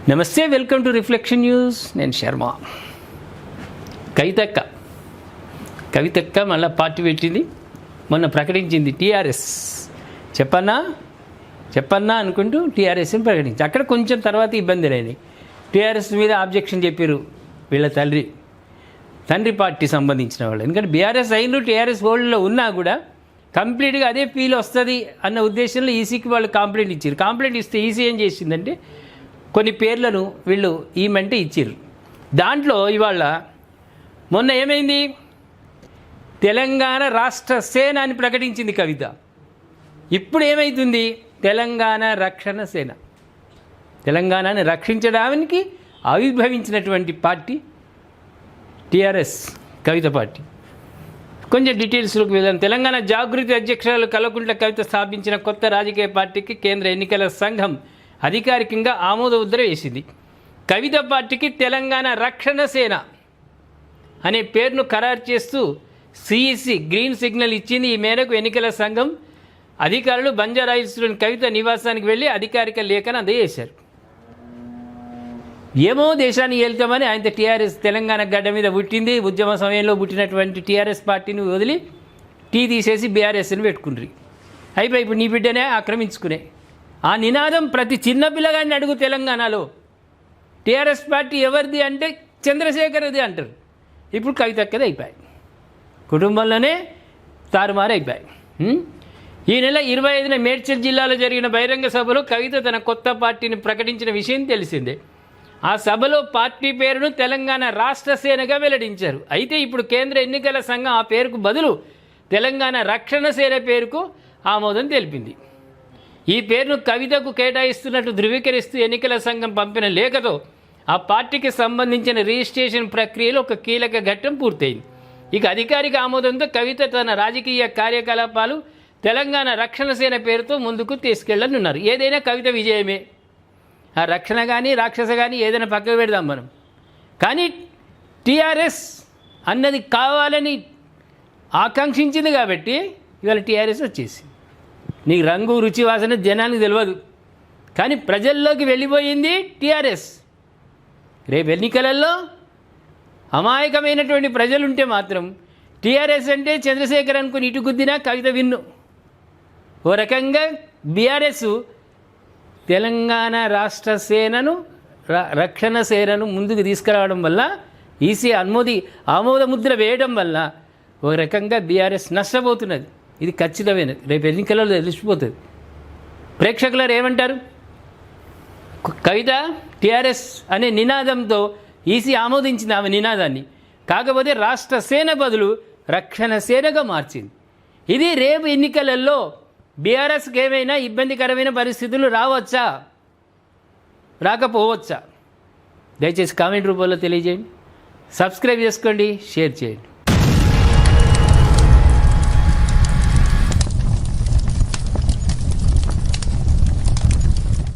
నమస్తే, welcome to reflection news. నేను శర్మ. కవితక్క మళ్ళీ పార్టీ పెట్టింది, మొన్న ప్రకటించింది టీఆర్ఎస్. చెప్పన్నా అనుకుంటూ టీఆర్ఎస్ని ప్రకటించి అక్కడ కొంచెం తర్వాత ఇబ్బందులు అయినాయి. టీఆర్ఎస్ మీద ఆబ్జెక్షన్ చెప్పారు వీళ్ళ తండ్రి పార్టీ సంబంధించిన వాళ్ళు. ఎందుకంటే బీఆర్ఎస్ అయినరు టీఆర్ఎస్ హోల్డ్లో ఉన్నా కూడా కంప్లీట్గా అదే ఫీల్ వస్తుంది అన్న ఉద్దేశంలో ఈసీకి వాళ్ళు కంప్లైంట్ ఇచ్చారు. కంప్లైంట్ ఇస్తే ఈసీ ఏం చేసిందంటే కొన్ని పేర్లను వీళ్ళు ఈమంటే ఇచ్చారు. దాంట్లో ఇవాళ మొన్న ఏమైంది, తెలంగాణ రాష్ట్ర సేన అని ప్రకటించింది కవిత. ఇప్పుడు ఏమవుతుంది, తెలంగాణ రక్షణ సేన. తెలంగాణని రక్షించడానికి ఆవిర్భవించినటువంటి పార్టీ టీఆర్ఎస్, కవిత పార్టీ. కొంచెం డీటెయిల్స్లోకి వెళ్దాం. తెలంగాణ జాగృతి అధ్యక్షురాలు కల్వకుంట్ల కవిత స్థాపించిన కొత్త రాజకీయ పార్టీకి కేంద్ర ఎన్నికల సంఘం అధికారికంగా ఆమోద ముద్ర వేసింది. కవిత పార్టీకి తెలంగాణ రక్షణ సేన అనే పేరును ఖరారు చేస్తూ సిఈసి గ్రీన్ సిగ్నల్ ఇచ్చింది. ఈ మేరకు ఎన్నికల సంఘం అధికారులు బంజారాహిల్స్లోని కవిత నివాసానికి వెళ్ళి అధికారిక లేఖను అందజేశారు. ఏమో దేశాన్ని ఏళ్తామని ఆయన టీఆర్ఎస్ తెలంగాణ గడ్డ మీద పుట్టింది. ఉద్యమ సమయంలో పుట్టినటువంటి టీఆర్ఎస్ పార్టీని వదిలి టీ తీసేసి బీఆర్ఎస్ని పెట్టుకుండ్రి. అయిపోయి ఇప్పుడు నీ బిడ్డనే ఆక్రమించుకునే ఆ నినాదం ప్రతి చిన్న పిల్లగాడిని అడుగు. తెలంగాణలో టీఆర్ఎస్ పార్టీ ఎవరిది అంటే చంద్రశేఖర్ది అంటారు. ఇప్పుడు కవితక్కది అయిపోయాయి, కుటుంబంలోనే తారుమారు అయిపోయాయి. ఈ నెల 25న మేడ్చల్ జిల్లాలో జరిగిన బహిరంగ సభలో కవిత తన కొత్త పార్టీని ప్రకటించిన విషయం తెలిసిందే. ఆ సభలో పార్టీ పేరును తెలంగాణ రాష్ట్ర సేనగా వెల్లడించారు. అయితే ఇప్పుడు కేంద్ర ఎన్నికల సంఘం ఆ పేరుకు బదులు తెలంగాణ రక్షణ సేన పేరుకు ఆమోదం తెలిపింది. ఈ పేరును కవితకు కేటాయిస్తున్నట్టు ధృవీకరిస్తూ ఎన్నికల సంఘం పంపిన లేఖతో ఆ పార్టీకి సంబంధించిన రిజిస్ట్రేషన్ ప్రక్రియలో ఒక కీలక ఘట్టం పూర్తయింది. ఇక అధికారిక ఆమోదంతో కవిత తన రాజకీయ కార్యకలాపాలు తెలంగాణ రక్షణ సేన పేరుతో ముందుకు తీసుకెళ్లనున్నారు. ఏదైనా కవిత విజయమే. ఆ రక్షణ కానీ రాక్షస కానీ ఏదైనా పక్కకు పెడదాం మనం. కానీ టీఆర్ఎస్ అన్నది కావాలని ఆకాంక్షించింది కాబట్టి ఇవాళ టీఆర్ఎస్ వచ్చేసింది. నీకు రంగు రుచి వాసన జనానికి తెలియదు, కానీ ప్రజల్లోకి వెళ్ళిపోయింది టీఆర్ఎస్. రేపు ఎన్నికలలో అమాయకమైనటువంటి ప్రజలుంటే మాత్రం టీఆర్ఎస్ అంటే చంద్రశేఖర్ అనుకుని ఇటు గుద్దినా కవిత విన్ను. ఓ రకంగా బీఆర్ఎస్ తెలంగాణ రాష్ట్ర సేనను రక్షణ సేనను ముందుకు తీసుకురావడం వల్ల ఈసీ ఆమోద ముద్ర వేయడం వల్ల ఓ రకంగా బీఆర్ఎస్ నష్టపోతున్నది. ఇది ఖచ్చితమైనది. రేపు ఎన్నికలలో తెలిసిపోతుంది. ప్రేక్షకులు ఏమంటారు? కవిత టీఆర్ఎస్ అనే నినాదంతో ఈసీ ఆమోదించింది ఆమె నినాదాన్ని. కాకపోతే రాష్ట్ర సేన బదులు రక్షణ సేనగా మార్చింది. ఇది రేపు ఎన్నికలలో బీఆర్ఎస్కి ఏమైనా ఇబ్బందికరమైన పరిస్థితులు రావచ్చా, రాకపోవచ్చా? దయచేసి కామెంట్ రూపంలో తెలియజేయండి. సబ్స్క్రైబ్ చేసుకోండి, షేర్ చేయండి.